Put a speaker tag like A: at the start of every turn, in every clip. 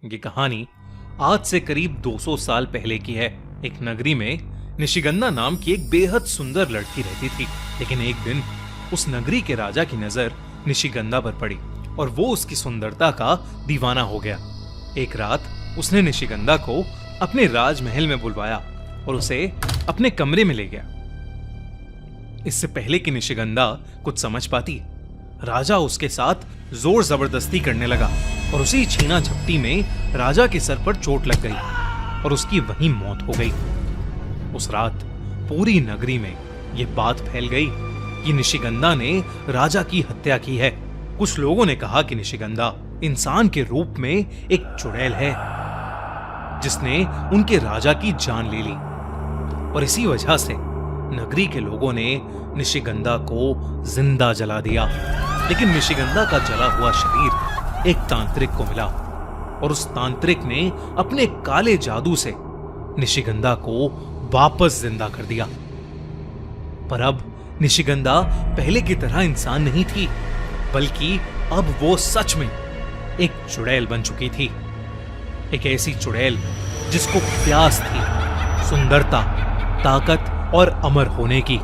A: ये कहानी आज से करीब 200 साल पहले की है। एक नगरी में निशिगंधा नाम की एक बेहद सुंदर लड़की रहती थी। लेकिन एक दिन उस नगरी के राजा की नजर निशिगंधा पर पड़ी और वो उसकी सुंदरता का दीवाना हो गया। एक रात उसने निशिगंधा को अपने राजमहल में बुलवाया और उसे अपने कमरे में ले गया। इससे पहले कि निशिगंधा कुछ समझ पाती, राजा उसके साथ जोर जबरदस्ती करने लगा और उसी छीना झपटी में राजा के सर पर चोट लग गई और उसकी वहीं मौत हो गई। उस रात पूरी नगरी में यह बात फैल गई कि निशिगंधा ने राजा की हत्या की है। कुछ लोगों ने कहा कि निशिगंधा इंसान के रूप में एक चुड़ैल है जिसने उनके राजा की जान ले ली और इसी वजह से नगरी के लोगों ने निशिगंधा को जिंदा जला दिया। लेकिन निशिगंधा का जला हुआ शरीर एक तांत्रिक को मिला और उस तांत्रिक ने अपने काले जादू से निशिगंधा को वापस जिंदा कर दिया। पर अब निशिगंधा पहले की तरह इंसान नहीं थी, बल्कि अब वो सच में एक चुड़ैल बन चुकी थी। एक ऐसी चुड़ैल जिसको प्यास थी सुंदरता, ताकत और अमर होने की।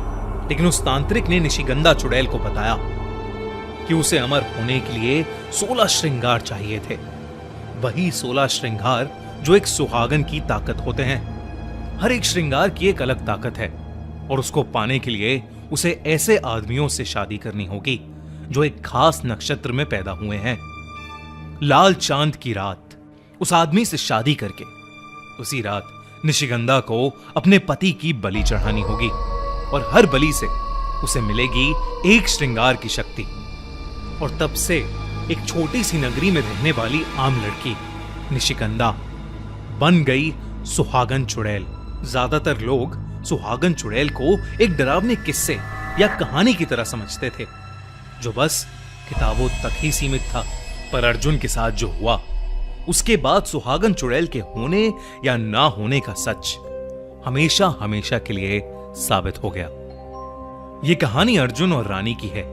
A: लेकिन उस तांत्रिक ने निशिगंधा चुड़ैल को बताया कि उसे अमर होने के लिए 16 श्रृंगार चाहिए थे। वही 16 श्रृंगार जो एक सुहागन की ताकत होते हैं। हर एक श्रृंगार की एक अलग ताकत है और उसको पाने के लिए उसे ऐसे आदमियों से शादी करनी होगी जो एक खास नक्षत्र में पैदा हुए हैं। लाल चांद की रात उस आदमी से शादी करके उसी रात निशिगंधा को अपने पति की बलि चढ़ानी होगी और हर बलि से उसे मिलेगी एक श्रृंगार की शक्ति। और तब से एक छोटी सी नगरी में रहने वाली आम लड़की निशिगंधा बन गई सुहागन चुड़ैल। ज्यादातर लोग सुहागन चुड़ैल को एक डरावने किस्से या कहानी की तरह समझते थे जो बस किताबों तक ही सीमित था। पर अर्जुन के साथ जो हुआ उसके बाद सुहागन चुड़ैल के होने या ना होने का सच हमेशा हमेशा के लिए साबित हो गया। यह कहानी अर्जुन और रानी की है।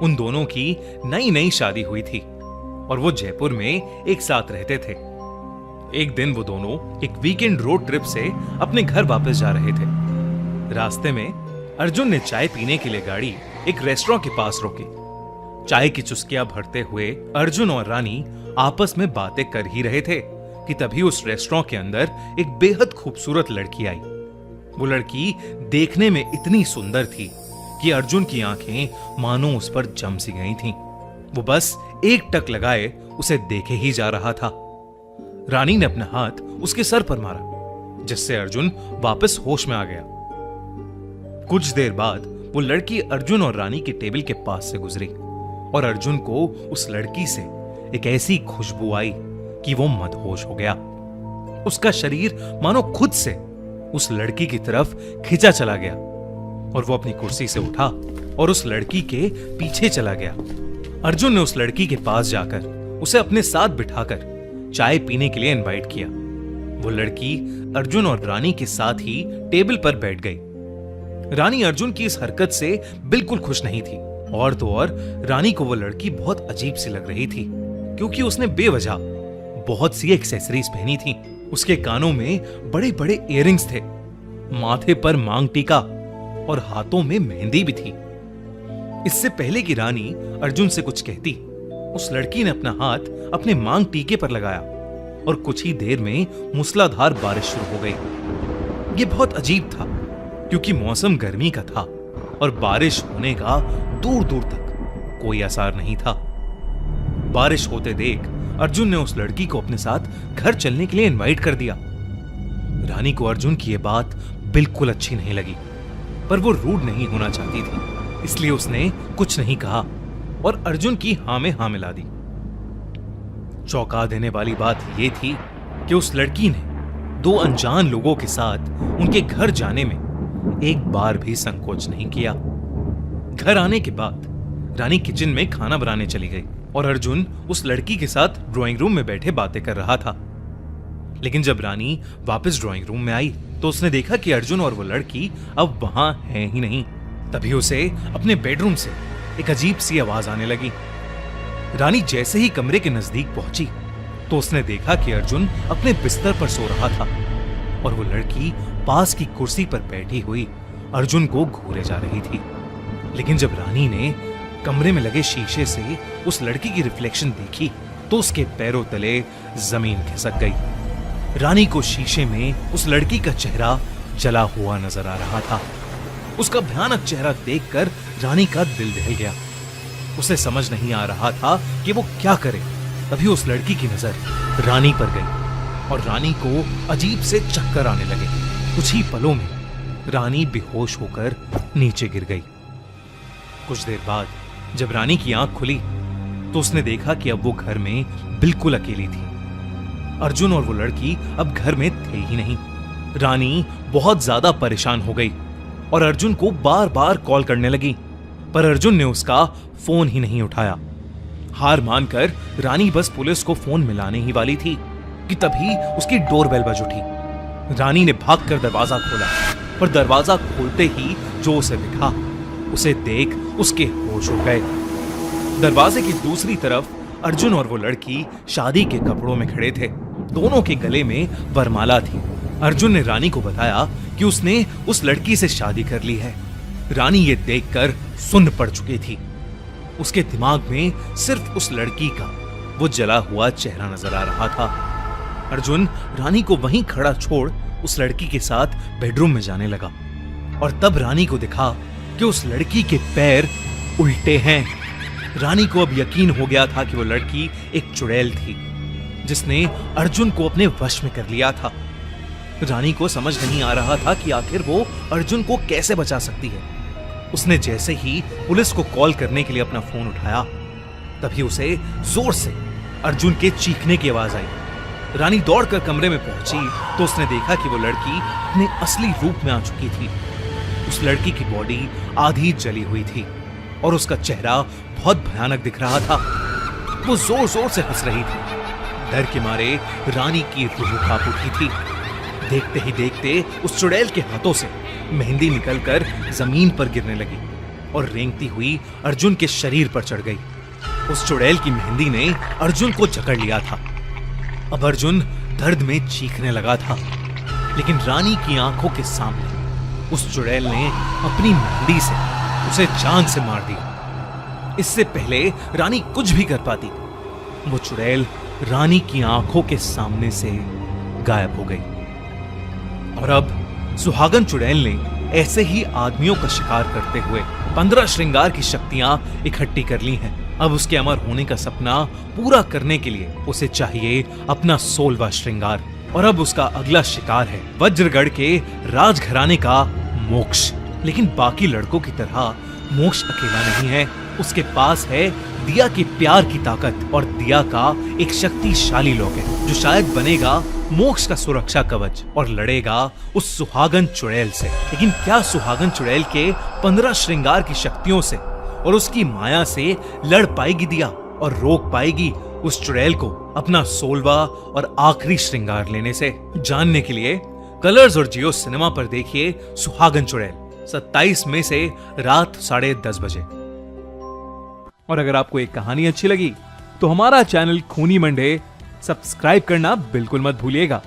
A: उन दोनों की नई नई शादी हुई थी और वो जयपुर में एक साथ रहते थे। एक दिन वो दोनों एक वीकेंड रोड ट्रिप से अपने घर वापस जा रहे थे। रास्ते में अर्जुन ने चाय पीने के लिए गाड़ी एक रेस्टोरेंट के पास रोकी। चाय की चुस्कियां भरते हुए अर्जुन और रानी आपस में बातें कर ही रहे थे कि तभी उस रेस्टोरेंट के अंदर एक बेहद खूबसूरत लड़की आई। वो लड़की देखने में इतनी सुंदर थी कि अर्जुन की आंखें मानो उस पर जम सी गई थीं। वो बस एक टक लगाए उसे देखे ही जा रहा था। रानी ने अपना हाथ उसके सर पर मारा जिससे अर्जुन वापस होश में आ गया। कुछ देर बाद वो लड़की अर्जुन और रानी के टेबल के पास से गुजरी और अर्जुन को उस लड़की से एक ऐसी खुशबू आई कि वो मदहोश हो गया। उसका शरीर मानो खुद से उस लड़की की तरफ खिंचा चला गया और वो अपनी कुर्सी से उठा और उस लड़की के पीछे चला गया। अर्जुन ने उस लड़की के पास जाकर उसे अपने साथ बिठाकर चाय पीने के लिए इनवाइट किया। वो लड़की अर्जुन और रानी के साथ ही टेबल पर बैठ गई। रानी अर्जुन की इस हरकत से बिल्कुल खुश नहीं थी और तो और रानी को वो लड़की बहुत अजीब सी लग रही थी क्योंकि उसने बेवजह बहुत सी एक्सेसरीज पहनी थी। उसके कानों में बड़े बड़े इयररिंग्स थे, माथे पर मांग टीका और हाथों में मेहंदी भी थी। इससे पहले कि रानी अर्जुन से कुछ कहती, उस लड़की ने अपना हाथ अपने मांग टीके पर लगाया और कुछ ही देर में मूसलाधार बारिश शुरू हो गई। यह बहुत अजीब था क्योंकि मौसम गर्मी का था और बारिश होने का दूर दूर तक कोई आसार नहीं था। बारिश होते देख अर्जुन ने उस लड़की को अपने साथ घर चलने के लिए इनवाइट कर दिया। रानी को अर्जुन की यह बात बिल्कुल अच्छी नहीं लगी, पर वो रूड नहीं होना चाहती थी, इसलिए उसने कुछ नहीं कहा और अर्जुन की हां में हां मिला दी। चौंका देने वाली बात यह थी कि उस लड़की ने दो अनजान लोगों के साथ उनके घर जाने में एक बार भी संकोच नहीं किया। घर आने के बाद रानी किचन में खाना बनाने चली गई और अर्जुन उस लड़की के साथ ड्राइंग रूम में बैठे बातें कर रहा था। लेकिन जब रानी वापस ड्राइंग रूम में आई तो उसने देखा कि अर्जुन और वो लड़की अब वहां है ही नहीं। तभी उसे अपने बेडरूम से एक अजीब सी आवाज आने लगी। रानी जैसे ही कमरे के नजदीक पहुंची तो उसने देखा कि अर्जुन अपने बिस्तर पर सो रहा था और वो लड़की पास की कुर्सी पर बैठी हुई अर्जुन को घूरे जा रही थी। लेकिन जब रानी ने कमरे में लगे शीशे से उस लड़की की रिफ्लेक्शन देखी तो उसके पैरों तले जमीन खिसक गई। रानी को शीशे में उस लड़की का चेहरा जला हुआ नजर आ रहा था। उसका भयानक चेहरा देखकर रानी का दिल दहल गया। उसे समझ नहीं आ रहा था कि वो क्या करे। तभी उस लड़की की नजर रानी पर गई और रानी को अजीब से चक्कर आने लगे। कुछ ही पलों में रानी बेहोश होकर नीचे गिर गई। कुछ देर बाद जब रानी की आंख खुली तो उसने देखा कि अब वो घर में बिल्कुल अकेली थी। अर्जुन और वो लड़की अब घर में थे ही नहीं। रानी बहुत ज्यादा परेशान हो गई और अर्जुन को बार बार कॉल करने लगी, पर अर्जुन ने उसका फोन ही नहीं उठाया। हार मानकर रानी बस पुलिस को फोन मिलाने ही वाली थी कि तभी उसकी डोरबेल बज उठी। रानी ने भागकर दरवाजा खोला, पर दरवाजा खोलते ही जो उसे दिखा उसे देख उसके होश उड़ गए। दरवाजे की दूसरी तरफ अर्जुन और वो लड़की शादी के कपड़ों में खड़े थे। दोनों के गले में वरमाला थी। अर्जुन ने रानी को बताया कि उसने उस लड़की से शादी कर ली है। रानी ये देखकर सुन्न पड़ चुकी थी। उसके दिमाग में सिर्फ उस लड़की का वो जला हुआ चेहरा नजर आ रहा था। अर्जुन रानी को वहीं खड़ा छोड़ उस लड़की के साथ बेडरूम में जाने लगा और तब रानी को दिखा कि उस लड़की के पैर उल्टे हैं। रानी को अब यकीन हो गया था कि वो लड़की एक चुड़ैल थी जिसने अर्जुन को अपने वश में कर लिया था। रानी को समझ नहीं आ रहा था कि आखिर वो अर्जुन को कैसे बचा सकती है। उसने जैसे ही पुलिस को कॉल करने के लिए अपना फोन उठाया तभी उसे जोर से अर्जुन के चीखने की आवाज आई। रानी दौड़कर कमरे में पहुंची तो उसने देखा कि वो लड़की अपने असली रूप में आ चुकी थी। उस लड़की की बॉडी आधी जली हुई थी और उसका चेहरा बहुत भयानक दिख रहा था। वो जोर जोर से हंस रही थी। डर के मारे रानी की रूह कांप उठी थी। देखते ही देखते उस चुड़ैल के हाथों से मेहंदी निकलकर जमीन पर गिरने लगी और रेंगती हुई अर्जुन के शरीर पर चढ़ गई। उस चुड़ैल की मेहंदी ने अर्जुन को जकड़ लिया था। अब अर्जुन दर्द में चीखने लगा था, लेकिन रानी की आंखों के सामने उस चुड़ैल ने अपनी मेहंदी से उसे जान से मार दिया। इससे पहले रानी कुछ भी कर पाती, वो चुड़ैल रानी की आंखों के सामने से गायब हो गई। और अब सुहागन चुड़ैल ने ऐसे ही आदमियों का शिकार करते हुए 15 श्रृंगार की शक्तियां इकट्ठी कर ली हैं। अब उसके अमर होने का सपना पूरा करने के लिए उसे चाहिए अपना 16वां श्रृंगार। और अब उसका अगला शिकार है वज्रगढ़ के राजघराने का मोक्ष। लेकिन बाकी लड़कों की तरह मोक्ष अकेला नहीं है। उसके पास है दिया के प्यार की ताकत और दिया का एक शक्तिशाली लॉकेट जो शायद बनेगा मोक्ष का सुरक्षा कवच और लड़ेगा उस सुहागन चुड़ैल से। लेकिन क्या सुहागन चुड़ैल के 15 श्रृंगार की शक्तियों से और उसकी माया से लड़ पाएगी दिया और रोक पाएगी उस चुड़ैल को अपना 16वां और आखिरी श्रृंगार लेने से? जानने के लिए कलर्स और जियो सिनेमा पर देखिए सुहागन चुड़ैल 27 मई से रात 10:30 बजे। और अगर आपको एक कहानी अच्छी लगी तो हमारा चैनल खूनी मंडे सब्सक्राइब करना बिल्कुल मत भूलिएगा।